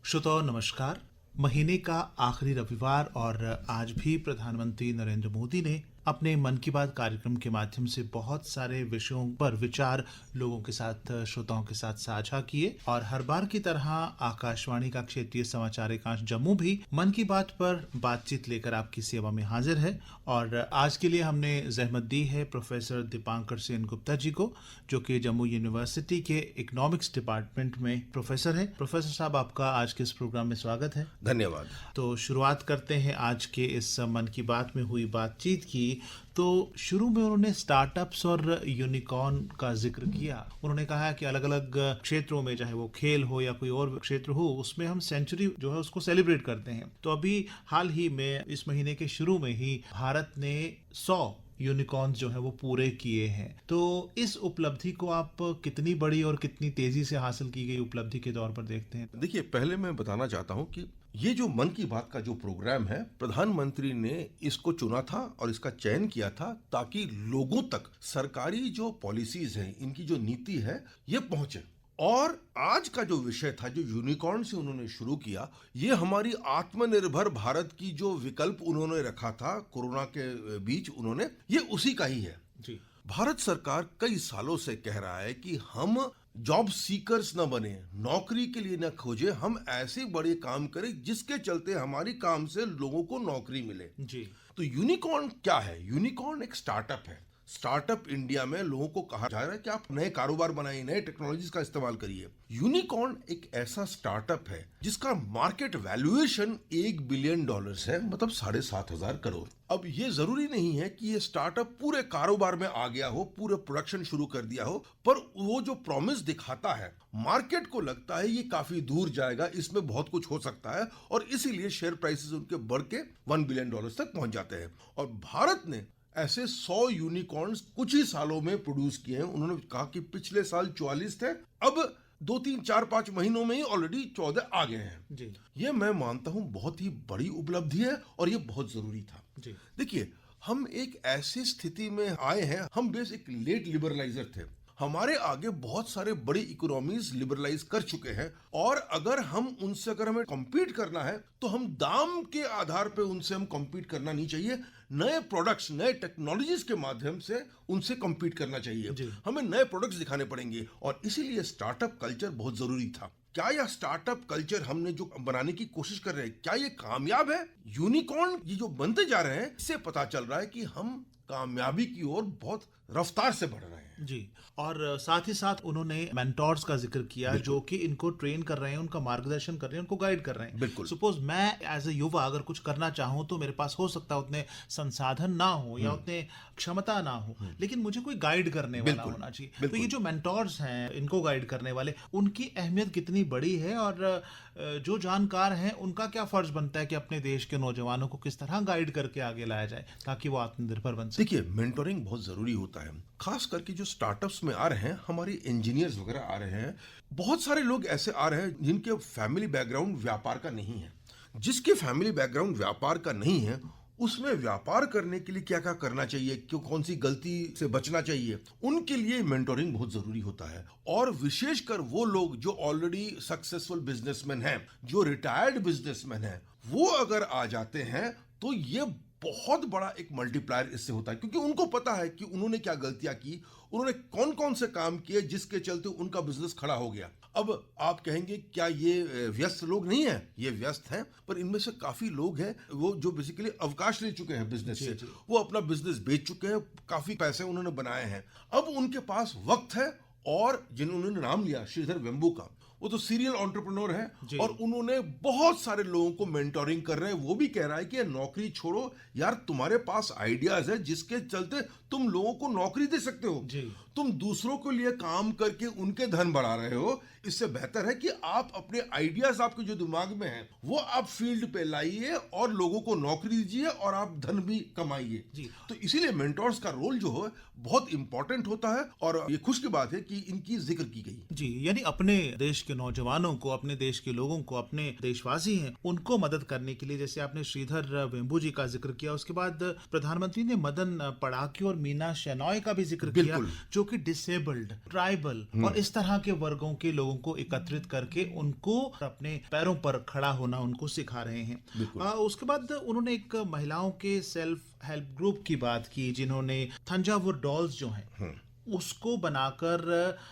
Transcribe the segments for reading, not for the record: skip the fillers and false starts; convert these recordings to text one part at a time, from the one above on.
श्रोताओं नमस्कार। महीने का आखिरी रविवार और आज भी प्रधानमंत्री नरेंद्र मोदी ने अपने मन की बात कार्यक्रम के माध्यम से बहुत सारे विषयों पर विचार लोगों के साथ, श्रोताओं के साथ साझा किए और हर बार की तरह आकाशवाणी का क्षेत्रीय समाचार एकांश जम्मू भी मन की बात पर बातचीत लेकर आपकी सेवा में हाजिर है। और आज के लिए हमने जहमत दी है प्रोफेसर दीपांकर सेन गुप्ता जी को, जो कि जम्मू यूनिवर्सिटी के इकोनॉमिक्स डिपार्टमेंट में प्रोफेसर है। प्रोफेसर साहब, आपका आज के इस प्रोग्राम में स्वागत है। धन्यवाद। तो शुरुआत करते हैं आज के इस मन की बात में हुई बातचीत की। तो शुरू में उन्होंने स्टार्टअप्स और यूनिकॉर्न का जिक्र किया। उन्होंने कहा कि अलग अलग क्षेत्रों में, चाहे वो खेल हो या कोई और क्षेत्र हो, उसमें हम सेंचुरी जो है उसको सेलिब्रेट करते हैं। तो अभी हाल ही में इस महीने के शुरू में ही भारत ने 100 यूनिकॉर्न्स जो है वो पूरे किए हैं। तो इस उपलब्धि को आप कितनी बड़ी और कितनी तेजी से हासिल की गई उपलब्धि के तौर पर देखते हैं? देखिए, पहले मैं बताना चाहता हूं कि ये जो मन की बात का जो प्रोग्राम है, प्रधानमंत्री ने इसको चुना था और इसका चयन किया था ताकि लोगों तक सरकारी जो पॉलिसीज हैं, इनकी जो नीति है, ये पहुंचे। और आज का जो विषय था, जो यूनिकॉर्न से उन्होंने शुरू किया, ये हमारी आत्मनिर्भर भारत की जो विकल्प उन्होंने रखा था कोरोना के बीच, उन्होंने ये उसी का ही है जी। भारत सरकार कई सालों से कह रहा है कि हम जॉब सीकर्स न बने, नौकरी के लिए न खोजे, हम ऐसे बड़े काम करें जिसके चलते हमारी काम से लोगों को नौकरी मिले। जी। तो यूनिकॉर्न क्या है? यूनिकॉर्न एक स्टार्टअप है। स्टार्टअप इंडिया में लोगों को कहा जा रहा है कि आप नए कारोबार बनाइए, नए टेक्नोलॉजीज का इस्तेमाल करिए। यूनिकॉर्न एक ऐसा स्टार्टअप है जिसका मार्केट वैल्यूएशन $1 बिलियन है, मतलब 7,500 करोड़। अब ये जरूरी नहीं है कि ये स्टार्टअप पूरे कारोबार में आ गया हो, पूरे प्रोडक्शन शुरू कर दिया हो, पर वो जो प्रॉमिस दिखाता है, मार्केट को लगता है ये काफी दूर जाएगा, इसमें बहुत कुछ हो सकता है, और इसीलिए शेयर प्राइसेस उनके बढ़ के $1 बिलियन तक पहुंच जाते हैं। और भारत ने ऐसे 100 यूनिकॉर्न्स कुछ ही सालों में प्रोड्यूस किए हैं। उन्होंने कहा कि पिछले साल 44 थे, अब 2-3-4-5 महीनों में ही ऑलरेडी 14 आ गए हैं जी। ये मैं मानता हूं बहुत ही बड़ी उपलब्धि है और ये बहुत जरूरी था। जी। देखिए, हम एक ऐसी स्थिति में आए हैं, हम बेस एक लेट लिबरलाइजर थे। हमारे आगे बहुत सारे बड़ी इकोनॉमीज लिबरलाइज कर चुके हैं, और अगर हमें कम्पीट करना है तो हम दाम के आधार पे उनसे हम कम्पीट करना नहीं चाहिए। नए प्रोडक्ट्स, नए टेक्नोलॉजीज के माध्यम से उनसे कम्पीट करना चाहिए। हमें नए प्रोडक्ट्स दिखाने पड़ेंगे, और इसीलिए स्टार्टअप कल्चर बहुत जरूरी था। क्या यह स्टार्टअप कल्चर हमने जो बनाने की कोशिश कर रहे हैं, क्या ये कामयाब है? यूनिकॉर्न ये जो बनते जा रहे हैं, इससे पता चल रहा है कि हम कामयाबी की ओर बहुत रफ्तार से बढ़ रहे हैं। जी। और साथ ही साथ उन्होंने मेंटोर्स का जिक्र किया, जो कि इनको ट्रेन कर रहे हैं, उनका मार्गदर्शन कर रहे हैं, उनको गाइड कर रहे हैं। बिल्कुल। सपोज मैं एज ए युवा अगर कुछ करना चाहूं तो मेरे पास हो सकता है उतने संसाधन ना हो या उतने क्षमता ना हो, लेकिन मुझे कोई गाइड करने वाला होना चाहिए। तो ये जो मेंटोर्स हैं, इनको गाइड करने वाले, उनकी अहमियत कितनी बड़ी है, और जो जानकार हैं उनका क्या फर्ज बनता है कि अपने देश के नौजवानों को किस तरह गाइड करके आगे लाया जाए ताकि वो आत्मनिर्भर बन सके? देखिए, मेंटोरिंग बहुत जरूरी होता है, खास करके जो स्टार्टअप्स में आ रहे हैं, हमारे इंजीनियर्स वगैरह आ रहे हैं। बहुत सारे लोग ऐसे आ रहे हैं जिनके फैमिली बैकग्राउंड व्यापार का नहीं है। जिसके फैमिली बैकग्राउंड व्यापार का नहीं है, उसमें व्यापार करने के लिए क्या क्या करना चाहिए, क्यों, कौन सी गलती से बचना चाहिए, उनके लिए मेंटोरिंग बहुत जरूरी होता है। और विशेषकर वो लोग जो ऑलरेडी सक्सेसफुल बिजनेसमैन हैं, जो रिटायर्ड बिजनेसमैन हैं, वो अगर आ जाते हैं तो ये बहुत बड़ा एक मल्टीप्लायर इससे होता है, क्योंकि उनको पता है कि उन्होंने क्या गलतियां की, उन्होंने कौन कौन से काम किए जिसके चलते उनका बिजनेस खड़ा हो गया। अब आप कहेंगे क्या ये व्यस्त लोग नहीं है? ये व्यस्त हैं, पर इनमें से काफी लोग हैं वो जो बेसिकली अवकाश ले चुके हैं बिजनेस से। वो अपना बिजनेस बेच चुके हैं, काफी पैसे उन्होंने बनाए हैं, अब उनके पास वक्त है। और जिन्होंने नाम लिया श्रीधर वेम्बू का, वो तो सीरियल एंटरप्रेन्योर है, और उन्होंने बहुत सारे लोगों को मेंटोरिंग कर रहे हैं। वो भी कह रहा है कि नौकरी छोड़ो यार, तुम्हारे पास आइडियाज है जिसके चलते तुम लोगों को नौकरी दे सकते हो। तुम दूसरों के लिए काम करके उनके धन बढ़ा रहे हो, इससे बेहतर है कि आप अपने आइडियाज, आपके जो दिमाग में है, वो आप फील्ड पे लाइए और लोगों को नौकरी दीजिए और आप धन भी कमाइए। तो इसीलिए मेंटोर्स का रोल जो है बहुत इंपॉर्टेंट होता है, और ये खुश की बात है कि इनकी जिक्र की गई। जी, यानी अपने देश के नौजवानों को, अपने देश के लोगों को, अपने देशवासी हैं उनको मदद करने के लिए, जैसे आपने श्रीधर वेम्बू जी का जिक्र किया, उसके बाद प्रधानमंत्री ने मदन पड़ाकी और मीना शेनॉय का भी जिक्र किया, जो कि डिसेबल्ड, ट्राइबल और इस तरह के वर्गों के लोगों को एकत्रित करके उनको अपने पैरों पर खड़ा होना उनको सिखा रहे हैं। उसके बाद उन्होंने एक महिलाओं के सेल्फ हेल्प ग्रुप की बात की, जिन्होंने थंजावुर डॉल्स जो हैं उसको बनाकर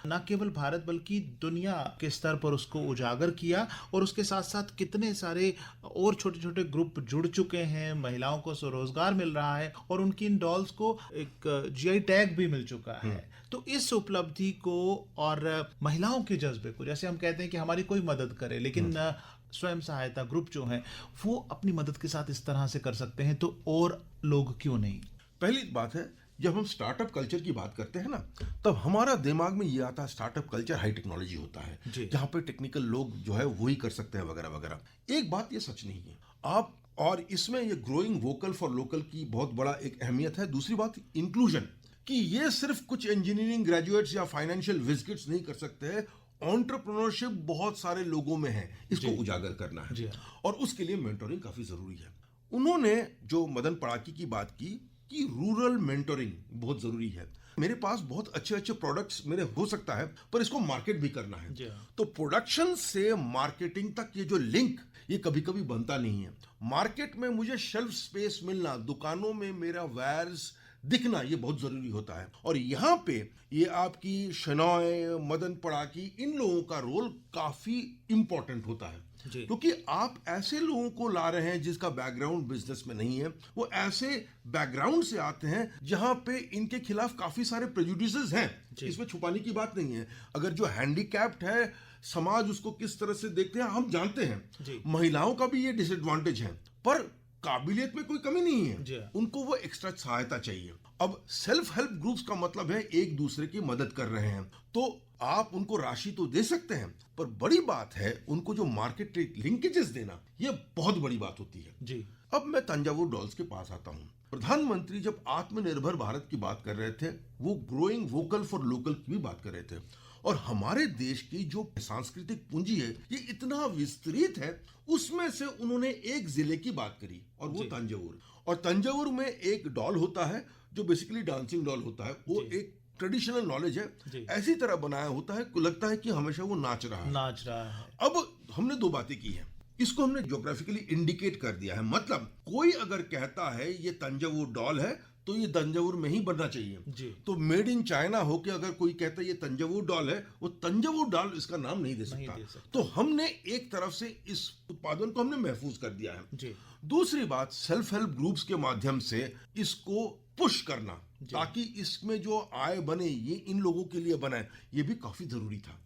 न केवल भारत बल्कि दुनिया के स्तर पर उसको उजागर किया, और उसके साथ साथ कितने सारे और छोटे छोटे ग्रुप जुड़ चुके हैं, महिलाओं को स्वरोजगार मिल रहा है और उनकी इन डॉल्स को एक जीआई टैग भी मिल चुका है। तो इस उपलब्धि को और महिलाओं के जज्बे को, जैसे हम कहते हैं कि हमारी कोई मदद करे, लेकिन स्वयं सहायता ग्रुप जो है वो अपनी मदद के साथ इस तरह से कर सकते हैं, तो और लोग क्यों नहीं। पहली बात है, जब हम स्टार्टअप कल्चर की बात करते हैं ना, तब हमारा दिमाग में ये आता है स्टार्टअप कल्चर हाई टेक्नोलॉजी होता है, जहां पे टेक्निकल लोग जो है वही कर सकते हैं वगैरह वगैरह। एक बात ये सच नहीं है आप, और इसमें ये ग्रोइंग वोकल फॉर लोकल की बहुत बड़ा एक अहमियत है। दूसरी बात इंक्लूजन, कि ये सिर्फ कुछ इंजीनियरिंग ग्रेजुएट्स या फाइनेंशियल विजकिट्स नहीं कर सकते हैं, एंटरप्रेन्योरशिप बहुत सारे लोगों में है, इसको उजागर करना है और उसके लिए मेंटोरिंग काफी जरूरी है। उन्होंने जो मदन पड़ाकी की बात की कि रूरल मेंटोरिंग बहुत जरूरी है। मेरे पास बहुत अच्छे अच्छे प्रोडक्ट्स मेरे हो सकता है, पर इसको मार्केट भी करना है, तो प्रोडक्शन से मार्केटिंग तक ये जो लिंक ये कभी कभी बनता नहीं है। मार्केट में मुझे शेल्फ स्पेस मिलना, दुकानों में मेरा वेयर्स दिखना, ये बहुत जरूरी होता है। और यहाँ पे ये आपकी शेनॉय, मदन पड़ाकी, इन लोगों का रोल काफी इंपॉर्टेंट होता है, क्योंकि आप ऐसे लोगों को ला रहे हैं जिसका बैकग्राउंड बिजनेस में नहीं है, वो ऐसे बैकग्राउंड से आते हैं जहां पे इनके खिलाफ काफी सारे प्रेजुडिसेस हैं, इसमें छुपाने की बात नहीं है। अगर जो हैंडीकैप्ड है, समाज उसको किस तरह से देखते हैं हम जानते हैं। महिलाओं का भी ये डिसएडवांटेज है, पर काबिलियत में कोई कमी नहीं है, उनको वो एक्स्ट्रा सहायता चाहिए। अब सेल्फ हेल्प ग्रुप्स का मतलब है एक दूसरे की मदद कर रहे हैं, तो आप उनको राशि तो दे सकते हैं, पर बड़ी बात है उनको जो मार्केट लिंकेजेस देना, ये बहुत बड़ी बात होती है। अब मैं तंजावुर डॉल्स के पास आता हूँ। प्रधानमंत्री जब आत्मनिर्भर भारत की बात कर रहे थे, वो ग्रोइंग वोकल फॉर लोकल की भी बात कर रहे थे, और हमारे देश की जो सांस्कृतिक पूंजी है ये इतना विस्तृत है, उसमें से उन्होंने एक जिले की बात करी और वो तंजावुर। और तंजावुर में एक डॉल होता है जो बेसिकली डांसिंग डॉल होता है, वो एक ट्रेडिशनल नॉलेज है, ऐसी तरह बनाया होता है को लगता है कि हमेशा वो नाच रहा है। अब हमने दो बातें की हैं, इसको हमने ज्योग्राफिकली इंडिकेट कर दिया है। मतलब कोई अगर कहता है ये तंजावुर डॉल है तो ये तंजावुर में ही बनना चाहिए, तो मेड इन चाइना होके अगर कोई कहता है ये तंजावुर डॉल है, वो तंजावुर डॉल इसका नाम नहीं दे सकता। तो हमने एक तरफ से इस उत्पादन को हमने महफूज कर दिया है। दूसरी बात, सेल्फ हेल्प ग्रुप्स के माध्यम से इसको पुश करना, ताकि इसमें जो आय बने ये इन लोगों के लिए बने, ये भी काफी जरूरी था।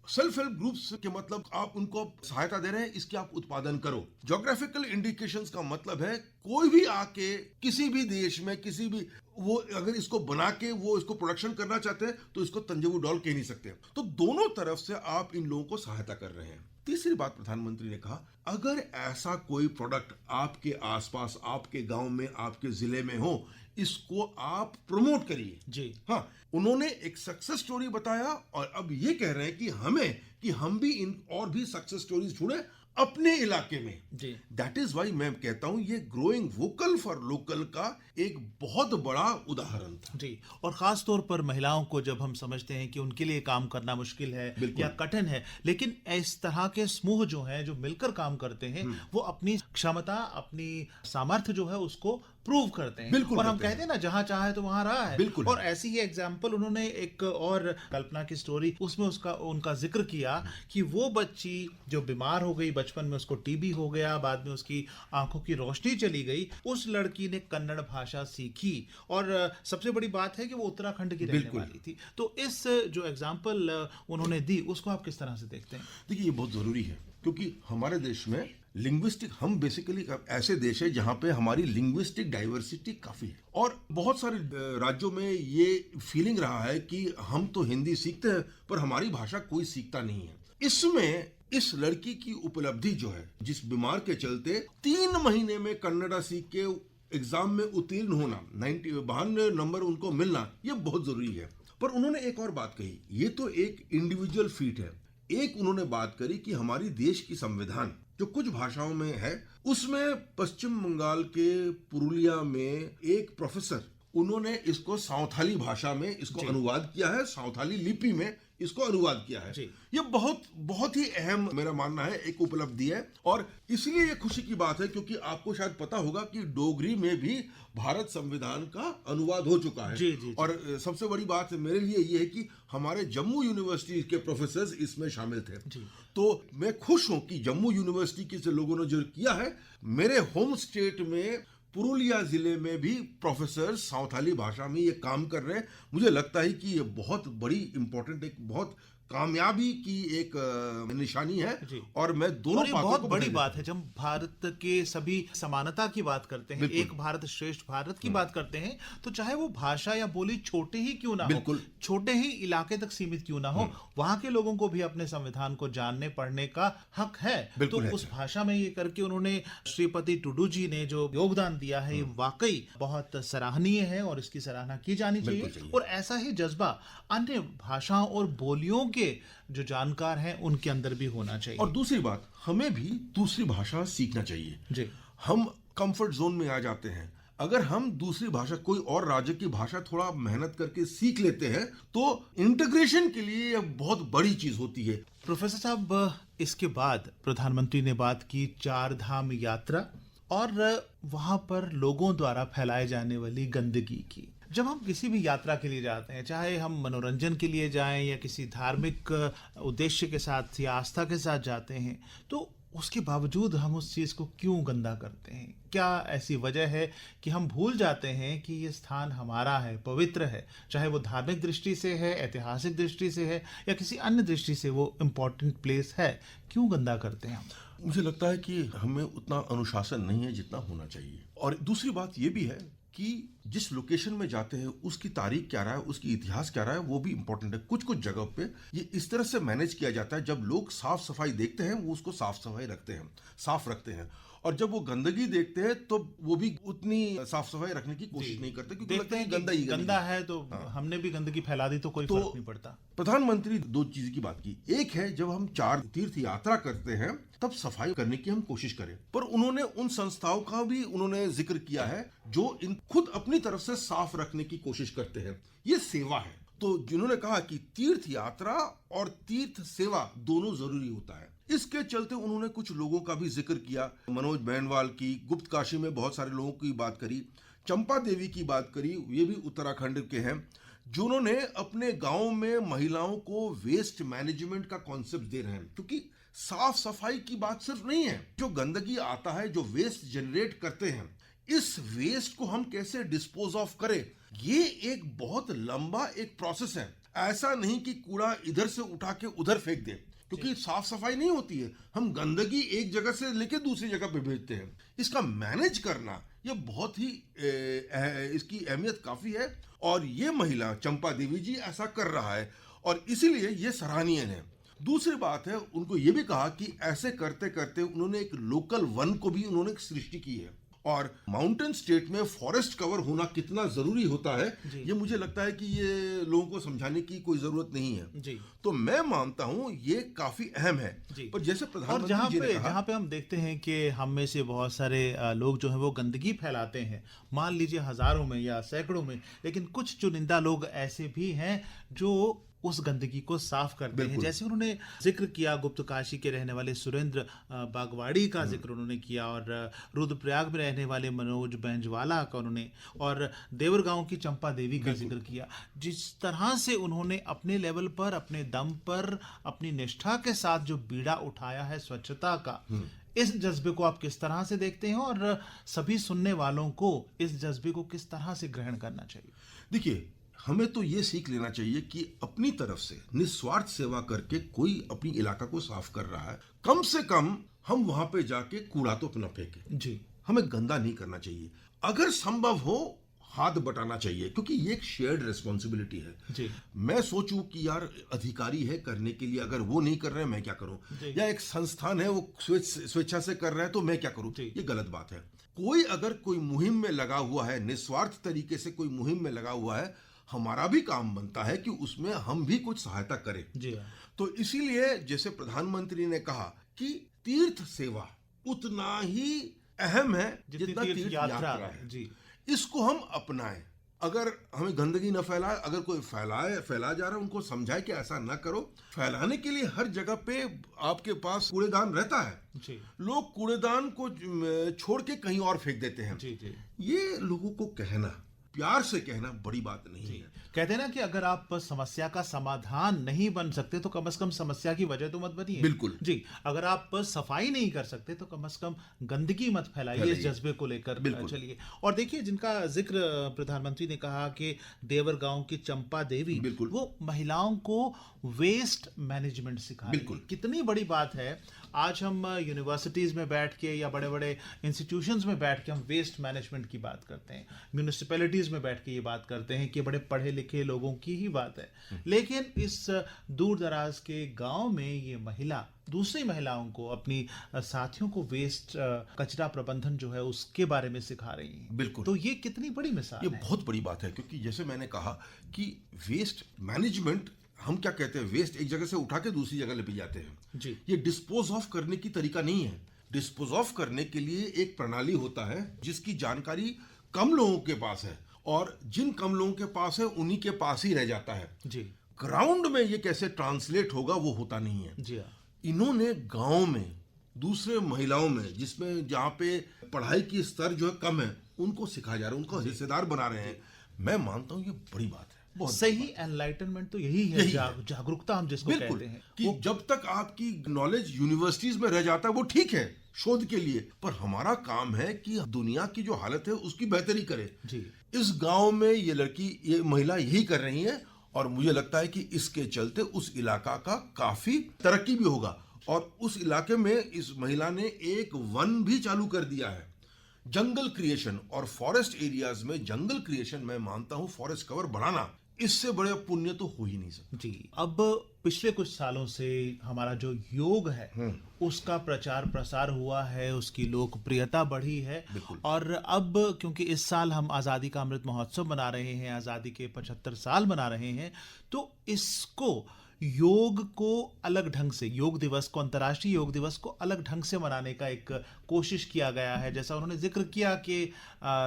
सेल्फ हेल्प ग्रुप्स के मतलब आप उनको सहायता दे रहे हैं, इसके आप उत्पादन करो। ज्योग्राफिकल इंडिकेशंस का मतलब है कोई भी आके किसी भी देश में किसी भी, वो अगर इसको बना के वो इसको प्रोडक्शन करना चाहते हैं तो इसको तंजावुर डॉल कह नहीं सकते। तो दोनों तरफ से आप इन लोगों को सहायता कर रहे हैं। तीसरी बात प्रधानमंत्री ने कहा, अगर ऐसा कोई प्रोडक्ट आपके आसपास, आपके गांव में, आपके जिले में हो, इसको आप प्रमोट करिए। हाँ, उन्होंने एक सक्सेस स्टोरी बताया और अब ये कह रहे हैं कि हम भी इन और भी सक्सेस स्टोरीज ढूंढे अपने इलाके में। दैट इज वाई मैं कहता हूं ये ग्रोइंग वोकल फॉर लोकल का एक बहुत बड़ा उदाहरण था। और खास तौर पर महिलाओं को जब हम समझते हैं कि उनके लिए काम करना मुश्किल है या कठिन है, लेकिन इस तरह के समूह जो हैं जो मिलकर काम करते हैं, वो अपनी क्षमता, अपनी सामर्थ्य जो है उसको प्रूव करते हैं। और हम कहते हैं ना, जहां चाहे तो वहां रहा है। और ऐसी ही एग्जाम्पल उन्होंने एक और कल्पना की स्टोरी, उसमें उनका जिक्र किया कि वो बच्ची जो बीमार हो गई बचपन में, उसको टीबी हो गया, बाद में उसकी आंखों की रोशनी चली गई, उस लड़की ने कन्नड़ भाषा सीखी, और सबसे बड़ी बात है कि वो उत्तराखंड की रहने वाली थी। तो इस जो एग्जाम्पल उन्होंने दी, उसको आप किस तरह से देखते हैं? देखिए, ये बहुत जरूरी है, क्योंकि हमारे देश में लिंग्विस्टिक, हम बेसिकली ऐसे देश है जहां पे हमारी लिंग्विस्टिक डाइवर्सिटी काफी है, और बहुत सारे राज्यों में ये फीलिंग रहा है कि हम तो हिंदी सीखते हैं पर हमारी भाषा कोई सीखता नहीं है। इसमें इस लड़की की उपलब्धि जो है, जिस बीमार के चलते 3 महीने में कन्नड़ा सीख के एग्जाम में उत्तीर्ण होना, 92 नंबर उनको मिलना, ये बहुत जरूरी है। पर उन्होंने एक और बात कही, ये तो एक इंडिविजुअल फीट है, एक उन्होंने बात करी कि हमारी देश की संविधान जो कुछ भाषाओं में है, उसमें पश्चिम बंगाल के पुरुलिया में एक प्रोफेसर, उन्होंने इसको सावथाली भाषा में इसको अनुवाद किया है, सावथाली लिपि में इसको अनुवाद किया है। ये बहुत बहुत ही अहम, मेरा मानना है, एक उपलब्धि है। और इसलिए ये खुशी की बात है क्योंकि आपको शायद पता होगा कि डोगरी में भी भारत संविधान का अनुवाद हो चुका है। जी। और सबसे बड़ी बात मेरे लिए ये है कि हमारे जम्मू यूनिवर्सिटी के प्रोफेसर इसमें शामिल थे। तो मैं खुश हूं कि जम्मू यूनिवर्सिटी के से लोगों ने जो किया है, मेरे होम स्टेट में पुरुलिया जिले में भी प्रोफेसर सावथाली भाषा में ये काम कर रहे हैं। मुझे लगता है कि ये बहुत बड़ी इंपॉर्टेंट, एक बहुत कामयाबी की एक निशानी है। और मैं दोनों और बहुत बड़ी बात है जब भारत के सभी समानता की बात करते हैं, एक भारत श्रेष्ठ भारत की बात करते हैं, तो चाहे वो भाषा या बोली छोटे ही क्यों ना हो, छोटे ही इलाके तक सीमित क्यों ना हो, वहां के लोगों को भी अपने संविधान को जानने पढ़ने का हक है। तो उस भाषा में ये करके उन्होंने, श्रीपति टुडू जी ने जो योगदान दिया है, ये वाकई बहुत सराहनीय है और इसकी सराहना की जानी चाहिए। और ऐसा ही जज्बा अन्य भाषाओं और बोलियों के जो जानकार हैं उनके अंदर भी होना चाहिए। और दूसरी बात, हमें भी दूसरी भाषा सीखना चाहिए जी। हम कंफर्ट जोन में आ जाते हैं। अगर हम दूसरी भाषा, कोई और राज्य की भाषा थोड़ा मेहनत करके सीख लेते हैं तो इंटीग्रेशन के लिए यह बहुत बड़ी चीज होती है। प्रोफेसर साहब, इसके बाद प्रधानमंत्री ने बात की 4 धाम यात्रा और वहां पर लोगों द्वारा फैलाए जाने वाली गंदगी की। जब हम किसी भी यात्रा के लिए जाते हैं, चाहे हम मनोरंजन के लिए जाएं या किसी धार्मिक उद्देश्य के साथ या आस्था के साथ जाते हैं, तो उसके बावजूद हम उस चीज़ को क्यों गंदा करते हैं? क्या ऐसी वजह है कि हम भूल जाते हैं कि ये स्थान हमारा है, पवित्र है, चाहे वो धार्मिक दृष्टि से है, ऐतिहासिक दृष्टि से है या किसी अन्य दृष्टि से वो इम्पोर्टेंट प्लेस है, क्यों गंदा करते हैं हम? मुझे लगता है कि हमें उतना अनुशासन नहीं है जितना होना चाहिए। और दूसरी बात ये भी है कि जिस लोकेशन में जाते हैं उसकी तारीख क्या रहा है, उसकी इतिहास क्या रहा है, वो भी इंपॉर्टेंट है। कुछ कुछ जगह पे ये इस तरह से मैनेज किया जाता है, जब लोग साफ सफाई देखते हैं वो उसको साफ सफाई रखते हैं, साफ रखते हैं, और जब वो गंदगी देखते हैं तो वो भी उतनी साफ सफाई रखने की कोशिश नहीं करते, क्योंकि लगता है गंदा है तो हमने भी गंदगी फैला दी तो कोई फर्क नहीं पड़ता। प्रधानमंत्री 2 चीज की बात की। एक है, जब हम 4 तीर्थ यात्रा करते हैं तब सफाई करने की हम कोशिश करें, पर उन्होंने उन संस्थाओं का भी उन्होंने जिक्र किया है जो इन खुद अपनी तरफ से साफ रखने की कोशिश करते हैं। ये सेवा है। तो जिन्होंने कहा कि तीर्थ यात्रा और तीर्थ सेवा दोनों जरूरी होता है, इसके चलते उन्होंने कुछ लोगों का भी जिक्र किया। मनोज बैनवाल की, गुप्त काशी में बहुत सारे लोगों की बात करी, चंपा देवी की बात करी, ये भी उत्तराखंड के हैं, जिन्होंने अपने गांव में महिलाओं को वेस्ट मैनेजमेंट का कॉन्सेप्ट दे रहे हैं। क्योंकि साफ सफाई की बात सिर्फ नहीं है, जो गंदगी आता है, जो वेस्ट जनरेट करते हैं, इस वेस्ट को हम कैसे डिस्पोज ऑफ करें, ये एक बहुत लंबा एक प्रोसेस है। ऐसा नहीं कि कूड़ा इधर से उठा के उधर फेंक दे, क्योंकि साफ सफाई नहीं होती है। हम गंदगी एक जगह से लेके दूसरी जगह पे भेजते हैं। इसका मैनेज करना ये बहुत ही इसकी अहमियत काफी है, और ये महिला चंपा देवी जी ऐसा कर रहा है, और इसीलिए ये सराहनीय है। दूसरी बात है, उनको ये भी कहा कि ऐसे करते करते उन्होंने एक लोकल वन को भी उन्होंने सृष्टि की है, और माउंटेन स्टेट में फॉरेस्ट कवर होना कितना जरूरी होता है, ये मुझे लगता है कि ये लोगों को समझाने की कोई जरूरत नहीं है जी। तो मैं मानता हूं ये काफी अहम है। पर जैसे प्रधानमंत्री जी ने कहा, जहां पे हम देखते हैं कि हम में से बहुत सारे लोग जो है वो गंदगी फैलाते हैं, मान लीजिए हजारों में या सैकड़ों में, लेकिन कुछ चुनिंदा लोग ऐसे भी हैं जो उस गंदगी को साफ करते हैं। जैसे उन्होंने जिक्र किया, गुप्त काशी के रहने वाले सुरेंद्र बागवाड़ी का जिक्र उन्होंने किया, और रुद्रप्रयाग में रहने वाले मनोज बैंजवाला का उन्होंने, और देवरगांव की चंपा देवी का जिक्र किया। जिस तरह से उन्होंने अपने लेवल पर, अपने दम पर, अपनी निष्ठा के साथ जो बीड़ा उठाया है स्वच्छता का, इस जज्बे को आप किस तरह से देखते हैं, और सभी सुनने वालों को इस जज्बे को किस तरह से ग्रहण करना चाहिए? देखिए, हमें तो ये सीख लेना चाहिए कि अपनी तरफ से निस्वार्थ सेवा करके कोई अपनी इलाका को साफ कर रहा है, कम से कम हम वहां पे जाके कूड़ा तो अपना फेंके जी। हमें गंदा नहीं करना चाहिए, अगर संभव हो हाथ बटाना चाहिए, क्योंकि ये एक शेयर्ड रिस्पॉन्सिबिलिटी है जी। मैं सोचूं कि यार अधिकारी है करने के लिए, अगर वो नहीं कर रहे हैं मैं क्या करूं, या एक संस्थान है वो स्वेच्छा से कर रहा है तो मैं क्या करूं, ये गलत बात है। कोई अगर कोई मुहिम में लगा हुआ है, निस्वार्थ तरीके से कोई मुहिम में लगा हुआ है, हमारा भी काम बनता है कि उसमें हम भी कुछ सहायता करें जी। तो इसीलिए जैसे प्रधानमंत्री ने कहा कि तीर्थ सेवा उतना ही अहम है जितना तीर्थ यात्रा है। जी इसको हम अपनाएं। अगर हमें गंदगी न फैलाए, अगर कोई फैला जा रहा है, उनको समझाए कि ऐसा ना करो। फैलाने के लिए हर जगह पे आपके पास कूड़ेदान रहता है, जी लोग कूड़ेदान को छोड़ के कहीं और फेंक देते हैं। जी जी ये लोगों को कहना, प्यार से कहना बड़ी बात नहीं है। कहते हैं ना कि अगर आप समस्या का समाधान नहीं बन सकते तो कम से कम समस्या की वजह तो मत बनिए। बिल्कुल जी, अगर आप सफाई नहीं कर सकते तो कम से कम गंदगी मत फैलाइए, इस जज्बे को लेकर बिल्कुल। चलिए। और देखिए, जिनका जिक्र प्रधानमंत्री ने कहा कि देवर गांव की चंपा देवी, बिल्कुल। वो महिलाओं को वेस्ट मैनेजमेंट सिखा रही बिल्कुल। है। कितनी बड़ी बात है। आज हम यूनिवर्सिटीज में बैठ के या बड़े बड़े इंस्टीट्यूशंस में बैठ के हम वेस्ट मैनेजमेंट की बात करते हैं, म्यूनिसिपैलिटीज में बैठ के ये बात करते हैं कि बड़े पढ़े लिखे लोगों की ही बात है। लेकिन इस दूर दराज के गांव में ये महिला दूसरी महिलाओं को, अपनी साथियों को वेस्ट कचरा प्रबंधन जो है उसके बारे में सिखा रही है। बिल्कुल। तो ये कितनी बड़ी मिसाल ये है। बहुत बड़ी बात है, क्योंकि जैसे मैंने कहा कि वेस्ट मैनेजमेंट, हम क्या कहते हैं, वेस्ट एक जगह से उठा के दूसरी जगह ले जाते हैं। जी ये डिस्पोज ऑफ करने की तरीका नहीं है। डिस्पोज ऑफ करने के लिए एक प्रणाली होता है जिसकी जानकारी कम लोगों के पास है, और जिन कम लोगों के पास है उन्हीं के पास ही रह जाता है। जी ग्राउंड में ये कैसे ट्रांसलेट होगा वो होता नहीं है। जी हाँ। इन्होंने गांव में दूसरे महिलाओं में, जिसमें जहाँ पे पढ़ाई की स्तर जो है कम है, उनको सिखाया जा रहा है, उनको हिस्सेदार बना रहे हैं। मैं मानता हूँ ये बड़ी बात है, बहुत सही एनलाइटनमेंट तो यही है, यही है। जागरूकता हम जिसको बिल्कुल कहते हैं। कि जब तक आपकी नॉलेज यूनिवर्सिटीज में रह जाता है वो ठीक है शोध के लिए, पर हमारा काम है कि दुनिया की जो हालत है उसकी बेहतरी करे। जी इस गांव में ये लड़की, ये महिला यही कर रही है, और मुझे लगता है कि इसके चलते उस इलाका का काफी तरक्की भी होगा। और उस इलाके में इस महिला ने एक वन भी चालू कर दिया है, जंगल क्रिएशन। और फॉरेस्ट एरियाज में जंगल क्रिएशन, मैं मानता हूं फॉरेस्ट कवर बढ़ाना, इससे बड़े पुण्य तो हो ही नहीं सकता। जी। अब पिछले कुछ सालों से हमारा जो योग है उसका प्रचार प्रसार हुआ है, उसकी लोकप्रियता बढ़ी है। बिल्कुल। और अब क्योंकि इस साल हम आज़ादी का अमृत महोत्सव मना रहे हैं, आज़ादी के 75 साल मना रहे हैं, तो इसको, योग को अलग ढंग से, योग दिवस को, अंतर्राष्ट्रीय योग दिवस को अलग ढंग से मनाने का एक कोशिश किया गया है। जैसा उन्होंने जिक्र किया कि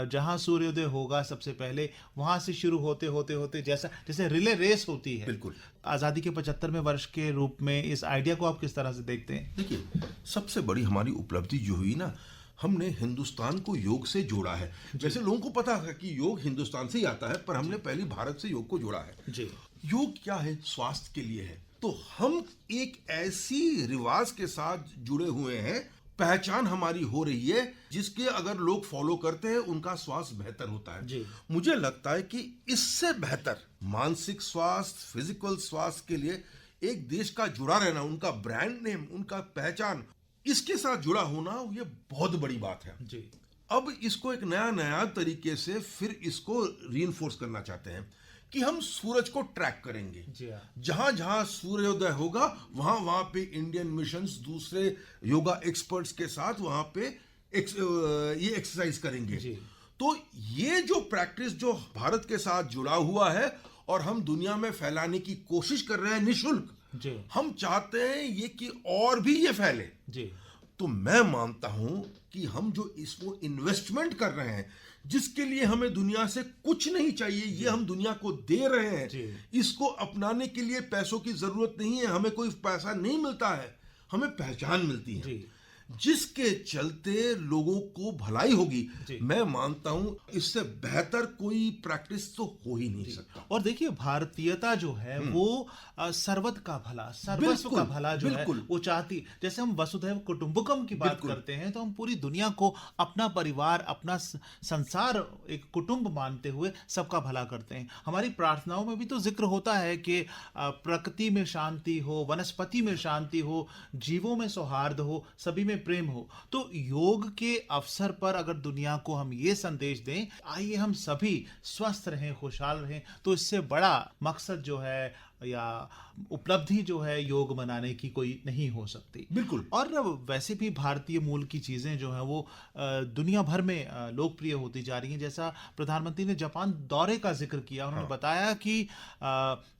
जहां सूर्योदय होगा सबसे पहले, वहां से शुरू होते होते होते, जैसे रिले रेस होती है। बिल्कुल। आज़ादी के 75वें वर्ष के रूप में इस आइडिया को आप किस तरह से देखते हैं? देखिए, सबसे बड़ी हमारी उपलब्धि जो हुई ना, हमने हिंदुस्तान को योग से जोड़ा है। वैसे लोगों को पता है कि योग हिंदुस्तान से ही आता है, पर हमने पहले भारत से योग को जोड़ा है। जी योग क्या है? स्वास्थ्य के लिए है। तो हम एक ऐसी रिवाज के साथ जुड़े हुए हैं, पहचान हमारी हो रही है, जिसके अगर लोग फॉलो करते हैं उनका स्वास्थ्य बेहतर होता है। जी। मुझे लगता है कि इससे बेहतर मानसिक स्वास्थ्य, फिजिकल स्वास्थ्य के लिए एक देश का जुड़ा रहना, उनका ब्रांड नेम, उनका पहचान, इसके साथ जुड़ा होना, ये बहुत बड़ी बात है। जी अब इसको एक नया तरीके से फिर इसको रीइंफोर्स करना चाहते हैं कि हम सूरज को ट्रैक करेंगे। जी हाँ। जहां जहां सूर्योदय होगा वहां पे इंडियन मिशंस दूसरे योगा एक्सपर्ट्स के साथ वहां पे ये एक्सरसाइज करेंगे। जी। तो ये जो प्रैक्टिस जो भारत के साथ जुड़ा हुआ है और हम दुनिया में फैलाने की कोशिश कर रहे हैं निःशुल्क, जी हम चाहते हैं ये कि और भी ये फैले। जी तो मैं मानता हूं कि हम जो इसको इन्वेस्टमेंट कर रहे हैं, जिसके लिए हमें दुनिया से कुछ नहीं चाहिए, ये हम दुनिया को दे रहे हैं। जी। इसको अपनाने के लिए पैसों की जरूरत नहीं है, हमें कोई पैसा नहीं मिलता है, हमें पहचान मिलती है, जी जिसके चलते लोगों को भलाई होगी। जी। मैं मानता हूं इससे बेहतर कोई प्रैक्टिस तो हो ही नहीं सकता। और देखिए, भारतीयता जो है वो सर्वत का भला, सर्वस्व का बिल्कुल, भला जो है बिल्कुल। वो चाहती। जैसे हम वसुधैव कुटुंबकम की बात बिल्कुल। करते हैं, तो हम पूरी दुनिया को अपना परिवार, अपना संसार, एक कुटुंब मानते हुए सबका भला करते हैं। हमारी प्रार्थनाओं में भी तो जिक्र होता है कि प्रकृति में शांति हो, वनस्पति में शांति हो, जीवों में सौहार्द हो, सभी में प्रेम हो। तो योग के अवसर पर अगर दुनिया को हम ये संदेश दें, आइए हम सभी स्वस्थ रहें, खुशहाल रहें, तो इससे बड़ा मकसद जो है या उपलब्धि जो है योग मनाने की कोई नहीं हो सकती। बिल्कुल। और वैसे भी भारतीय मूल की चीज़ें जो हैं वो दुनिया भर में लोकप्रिय होती जा रही हैं। जैसा प्रधानमंत्री ने जापान दौरे का जिक्र किया, उन्होंने बताया कि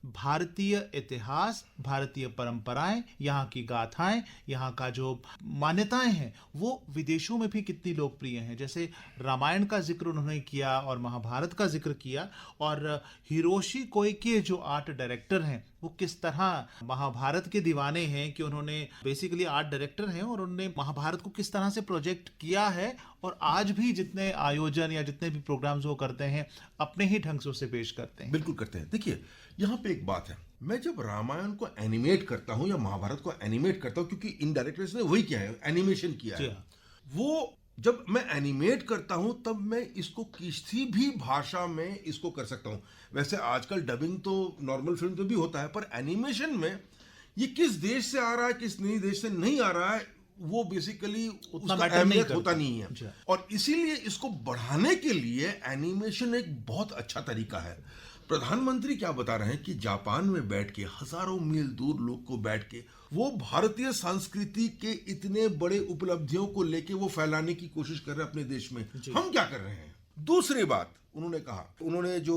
भारतीय इतिहास, भारतीय परंपराएं, यहाँ की गाथाएं, यहाँ का जो मान्यताएं हैं वो विदेशों में भी कितनी लोकप्रिय हैं। जैसे रामायण का जिक्र उन्होंने किया और महाभारत का जिक्र किया, और हिरोशी कोइके जो आर्ट डायरेक्टर हैं वो किस तरह महाभारत के दीवाने हैं कि उन्होंने बेसिकली आर्ट डायरेक्टर हैं और उन्होंने महाभारत को किस तरह से प्रोजेक्ट किया है, और आज भी जितने आयोजन या जितने भी प्रोग्राम्स वो करते हैं अपने ही ढंग से उसे पेश करते हैं। बिल्कुल करते हैं। देखिए, यहाँ पे एक बात है, मैं जब रामायण को एनिमेट करता हूँ या महाभारत को एनिमेट करता हूँ, क्योंकि इन डायरेक्टर्स ने वही किया है, एनिमेशन किया है, वो जब मैं एनिमेट करता हूं तब मैं इसको किसी भी भाषा में इसको कर सकता हूं। वैसे आजकल डबिंग तो नॉर्मल फिल्म तो भी होता है, पर एनिमेशन में ये किस देश से आ रहा है, किस नई देश से नहीं आ रहा है, वो बेसिकली उसका अहमियत होता नहीं है। और इसीलिए इसको बढ़ाने के लिए एनिमेशन एक बहुत अच्छा तरीका है। प्रधानमंत्री क्या बता रहे हैं कि जापान में बैठ के, हजारों मील दूर लोग को बैठ के, वो भारतीय संस्कृति के इतने बड़े उपलब्धियों को लेके वो फैलाने की कोशिश कर रहे हैं अपने देश में। हम क्या कर रहे हैं? दूसरी बात उन्होंने कहा, उन्होंने जो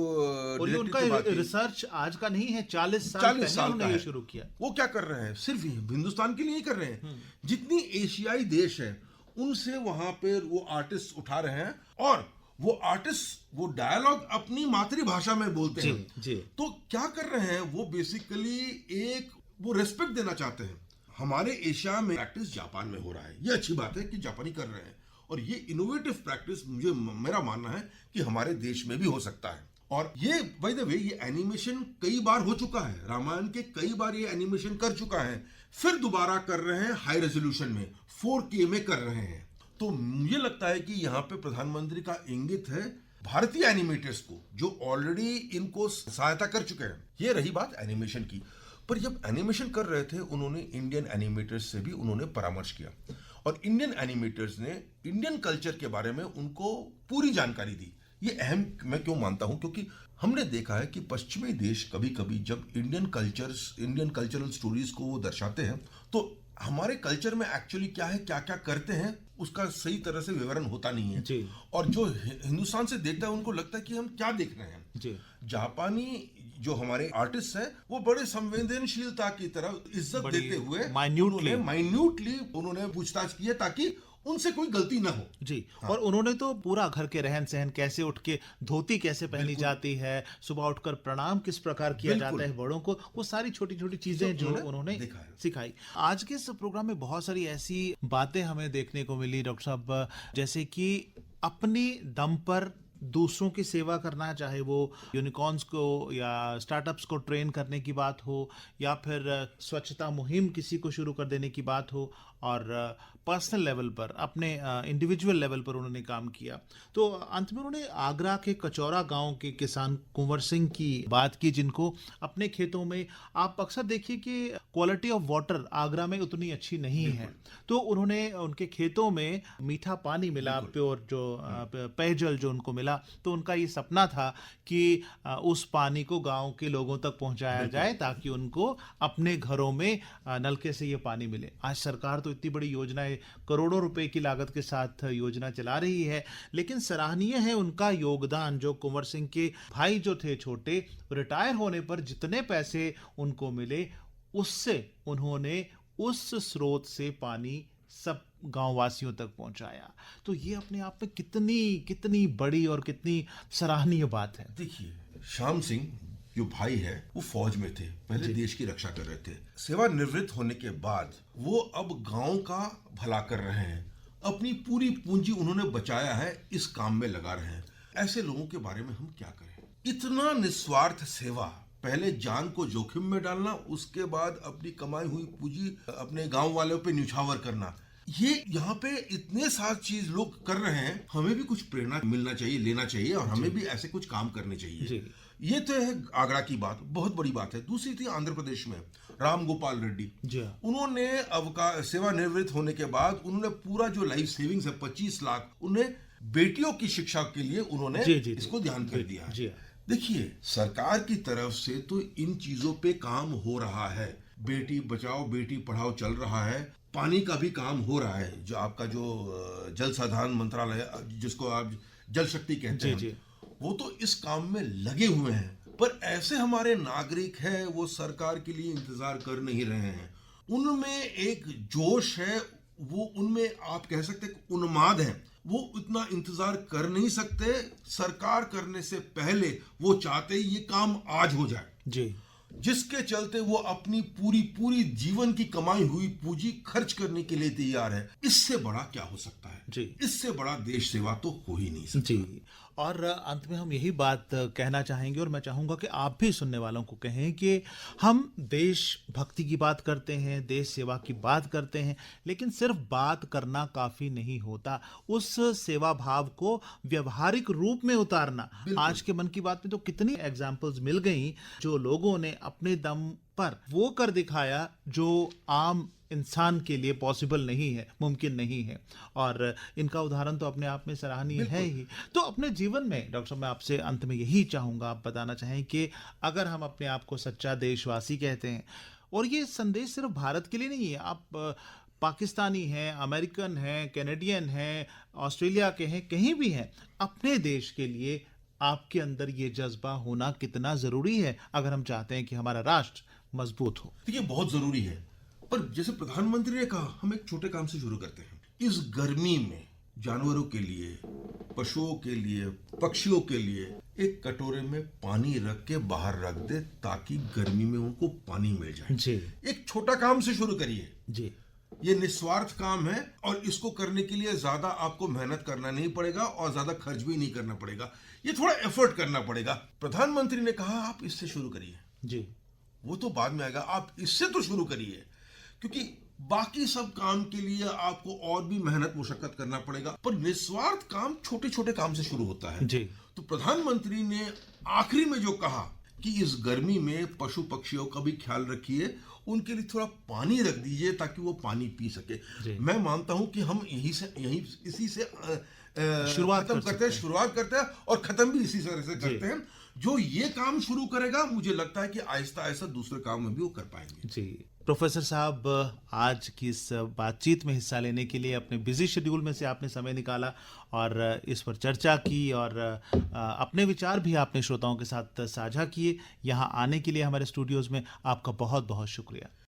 उनका रिसर्च आज का नहीं है, 40 साल पहले ये शुरू किया। वो क्या कर रहे हैं? सिर्फ हिंदुस्तान के लिए नहीं कर रहे हैं, जितनी एशियाई देश है उनसे वहां पर वो आर्टिस्ट उठा रहे हैं, और वो आर्टिस्ट वो डायलॉग अपनी मातृभाषा में बोलते हैं। तो क्या कर रहे हैं वो? बेसिकली एक वो रेस्पेक्ट देना चाहते हैं। हमारे एशिया में प्रैक्टिस जापान में हो रहा है, ये अच्छी बात है कि जापानी कर रहे हैं, और ये इनोवेटिव प्रैक्टिस मुझे मेरा मानना है कि हमारे देश में भी हो सकता है। और ये बाय द वे ये एनिमेशन कई बार हो चुका है, रामायण के कई बार ये एनिमेशन कर चुका है, फिर दोबारा कर रहे हैं हाई रेजोल्यूशन में, 4K में कर रहे हैं। तो मुझे लगता है कि यहाँ पे प्रधानमंत्री का इंगित है भारतीय एनिमेटर्स को, जो ऑलरेडी इनको सहायता कर चुके हैं। ये रही बात एनिमेशन की। पर जब एनिमेशन कर रहे थे उन्होंने इंडियन एनिमेटर्स से भी उन्होंने परामर्श किया, और इंडियन एनिमेटर्स ने इंडियन कल्चर के बारे में उनको पूरी जानकारी दी। ये अहम मैं क्यों मानता हूं? क्योंकि हमने देखा है कि पश्चिमी देश कभी कभी जब इंडियन कल्चरल स्टोरीज को वो दर्शाते हैं, तो हमारे कल्चर में एक्चुअली क्या है, क्या क्या करते हैं, उसका सही तरह से विवरण होता नहीं है जी। और जो हिंदुस्तान से देखता है उनको लगता है कि हम क्या देख रहे हैं जी। जापानी जो हमारे आर्टिस्ट हैं वो बड़े संवेदनशीलता की तरह इज्जत देते हुए माइन्यूटली उन्होंने पूछताछ की है ताकि उनसे कोई गलती ना हो जी। हाँ। और उन्होंने तो पूरा घर के रहन सहन, कैसे उठ के धोती कैसे पहनी जाती है, सुबह उठकर प्रणाम किस प्रकार किया जाता है बड़ों को, वो सारी छोटी छोटी चीजें जो उन्होंने सिखाई। आज के इस प्रोग्राम में बहुत सारी ऐसी बातें हमें देखने को मिली डॉक्टर साहब, जैसे कि अपनी दम पर दूसरों की सेवा करना, चाहे वो यूनिकॉर्न्स को या स्टार्टअप्स को ट्रेन करने की बात हो, या फिर स्वच्छता मुहिम किसी को शुरू कर देने की बात हो, और पर्सनल लेवल पर, अपने इंडिविजुअल लेवल पर उन्होंने काम किया। तो अंत में उन्होंने आगरा के कचौरा गांव के किसान कुंवर सिंह की बात की, जिनको अपने खेतों में, आप अक्सर देखिए कि क्वालिटी ऑफ वाटर आगरा में उतनी अच्छी नहीं है, तो उन्होंने उनके खेतों में मीठा पानी मिला, प्योर जो पेयजल जो उनको मिला, तो उनका ये सपना था कि उस पानी को गांव के लोगों तक पहुंचाया जाए ताकि उनको अपने घरों में नलके से ये पानी मिले। आज सरकार तो इतनी बड़ी योजनाएं, करोड़ों रुपए की लागत के साथ योजना चला रही है, लेकिन सराहनीय है उनका योगदान। जो कुंवर सिंह के भाई जो थे छोटे, रिटायर होने पर जितने पैसे उनको मिले, उससे उन्होंने उस स्रोत से पानी सब गांव वासियों तक पहुंचाया। तो ये अपने आप में कितनी बड़ी और कितनी सराहनीय बात है। देखिए, श्याम सिंह जो भाई है वो फौज में थे, पहले देश की रक्षा कर रहे थे। सेवानिवृत्त होने के बाद वो अब गांव का भला कर रहे हैं, अपनी पूरी पूंजी उन्होंने बचाया है, इस काम में लगा रहे हैं। ऐसे लोगों के बारे में हम क्या करें? इतना निस्वार्थ सेवा, पहले जान को जोखिम में डालना, उसके बाद अपनी कमाई हुई पूंजी अपने गांव वालों पे न्यौछावर करना, ये यहाँ पे इतने सारी चीज लोग कर रहे हैं। हमें भी कुछ प्रेरणा मिलना चाहिए, लेना चाहिए, और हमें भी ऐसे कुछ काम करने चाहिए। ये तो है आगरा की बात, बहुत बड़ी बात है। दूसरी थी आंध्र प्रदेश में राम गोपाल रेड्डी, उन्होंने सेवानिवृत्त होने के बाद उन्होंने पूरा जो लाइफ सेविंग्स है 25 लाख, उन्हें बेटियों की शिक्षा के लिए उन्होंने इसको ध्यान कर दिया है। देखिए, सरकार की तरफ से तो इन चीजों पे काम हो रहा है। बेटी बचाओ बेटी पढ़ाओ चल रहा है। पानी का भी काम हो रहा है। जो आपका जो जल संसाधन मंत्रालय, जिसको आप जल शक्ति कहते जी, हैं, जी। वो तो इस काम में लगे हुए हैं। पर ऐसे हमारे नागरिक हैं, वो सरकार के लिए इंतजार कर नहीं रहे हैं। उनमें एक जोश है, वो उनमें आप कह सकते हैं कि उन्माद है। वो इतना इंतजार कर नहीं सकते। सरकार करने से पहले वो चाहते ही ये काम आज हो जाए, जी, जिसके चलते वो अपनी पूरी पूरी जीवन की कमाई हुई पूंजी खर्च करने के लिए तैयार है। इससे बड़ा क्या हो सकता है? जी। इससे बड़ा देश सेवा तो हो ही नहीं सकता। जी। और अंत में हम यही बात कहना चाहेंगे, और मैं चाहूँगा कि आप भी सुनने वालों को कहें कि हम देशभक्ति की बात करते हैं, देश सेवा की बात करते हैं, लेकिन सिर्फ बात करना काफ़ी नहीं होता। उस सेवा भाव को व्यावहारिक रूप में उतारना, आज के मन की बात में तो कितनी एग्जाम्पल्स मिल गई, जो लोगों ने अपने दम पर वो कर दिखाया जो आम इंसान के लिए पॉसिबल नहीं है, मुमकिन नहीं है। और इनका उदाहरण तो अपने आप में सराहनीय है ही। तो अपने जीवन में डॉक्टर साहब, मैं आपसे अंत में यही चाहूँगा, आप बताना चाहें कि अगर हम अपने आप को सच्चा देशवासी कहते हैं, और ये संदेश सिर्फ भारत के लिए नहीं है, आप पाकिस्तानी हैं, अमेरिकन हैं, कैनेडियन हैं, ऑस्ट्रेलिया के हैं, कहीं भी हैं, अपने देश के लिए आपके अंदर ये जज्बा होना कितना ज़रूरी है अगर हम चाहते हैं कि हमारा राष्ट्र मजबूत हो। देखिए, बहुत जरूरी है। पर जैसे प्रधानमंत्री ने कहा, हम एक छोटे काम से शुरू करते हैं। इस गर्मी में जानवरों के लिए, पशुओं के लिए, पक्षियों के लिए एक कटोरे में पानी रख के बाहर रख दे, ताकि गर्मी में उनको पानी मिल जाए। जी, एक छोटा काम से शुरू करिए। जी, ये निस्वार्थ काम है, और इसको करने के लिए ज्यादा आपको मेहनत करना नहीं पड़ेगा और ज्यादा खर्च भी नहीं करना पड़ेगा। ये थोड़ा एफर्ट करना पड़ेगा। प्रधानमंत्री ने कहा आप इससे शुरू करिए, जी, वो तो बाद में आएगा, आप इससे तो शुरू करिए, क्योंकि बाकी सब काम के लिए आपको और भी मेहनत मुशक्कत करना पड़ेगा। पर निस्वार्थ काम छोटे छोटे काम से शुरू होता है। जी। तो प्रधानमंत्री ने आखिरी में जो कहा कि इस गर्मी में पशु पक्षियों का भी ख्याल रखिए, उनके लिए थोड़ा पानी रख दीजिए ताकि वो पानी पी सके। जी। मैं मानता हूं कि हम इसी से शुरुआत खत्म कर करते हैं, सकते हैं। शुरुआत करते हैं और खत्म भी इसी तरह से करते हैं। जो ये काम शुरू करेगा, मुझे लगता है कि आहिस्ता आहिस्ता दूसरे काम में भी वो कर पाएंगे। जी। प्रोफेसर साहब, आज की इस बातचीत में हिस्सा लेने के लिए अपने बिजी शेड्यूल में से आपने समय निकाला और इस पर चर्चा की, और अपने विचार भी आपने श्रोताओं के साथ साझा किए। यहाँ आने के लिए हमारे स्टूडियोज़ में आपका बहुत बहुत शुक्रिया।